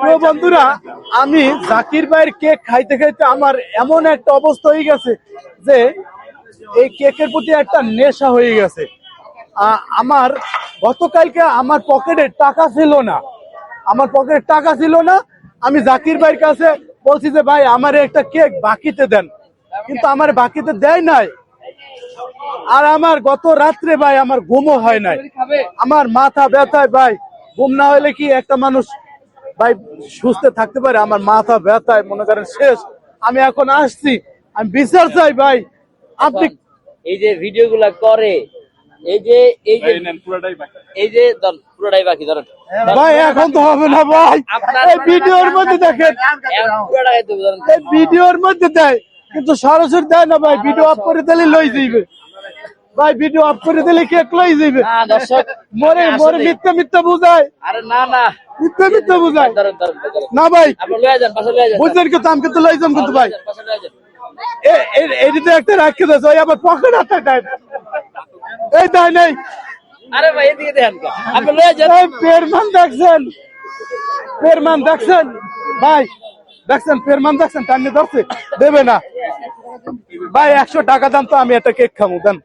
প্রিয় বন্ধুরা, আমি জাকির ভাইয়ের কেক খাইতে খাইতে আমার এমন একটা অবস্থা হয়ে গেছে যে এই কেকের প্রতি একটা নেশা হয়ে গেছে। আমার গতকালকে আমার পকেটে টাকা ছিল না, আমি জাকির ভাইয়ের কাছে বলছি যে ভাই আমার একটা কেক বাকিতে দেন, কিন্তু আমার বাকিতে দেয় নাই। আর আমার গত রাত্রে ভাই আমার ঘুমও হয় নাই, আমার মাথা ব্যথায় ভাই। ঘুম না হলে কি একটা মানুষ ভাই সুস্থ থাকতে পারে? আমার মাথা ব্যথায় মনে করেন শেষ। আমি এখন আসছি, আমি বিচার চাই ভাই। আপনি এই যে ভিডিও গুলা করে, এই যে পুরোটাই বাকি ধরেন ভাই, এখন তো হবে না ভাই। এই ভিডিওর মধ্যে দেখেন, পুরোটাই দেবো ধরেন। এই ভিডিওর মধ্যে দেয় কিন্তু সরাসরি দেয় না ভাই। ভিডিও অফ করে দিলে লই যাইবে ভাই, ভিডিও অফ করে দিলে কেক লই যাইবে। না দর্শক মরে মিথ্যা বুঝায়, আরে না মিথ্যা বুঝায় ধরেন না ভাই। আপনি লয়ে যান, পাশে লয়ে যান, বুঝলেন কিন্তু আমি কিন্তু লই যাম কিন্তু ভাই। পাশে লয়ে যান। এইটা একটা রাখতে দেয়, ওই আমার পকেট হাতে দেয়, এই দেয় নেই। আরে ভাই এদিকে দেখেন, আপনি লয়ে যান। পেরমান দেখছেন ভাই, পেরমান দেখছেন, টাইমে ধরছে দেবে না ভাই। 100 টাকা দাম তো, আমি একটা কেক খাবো দেন।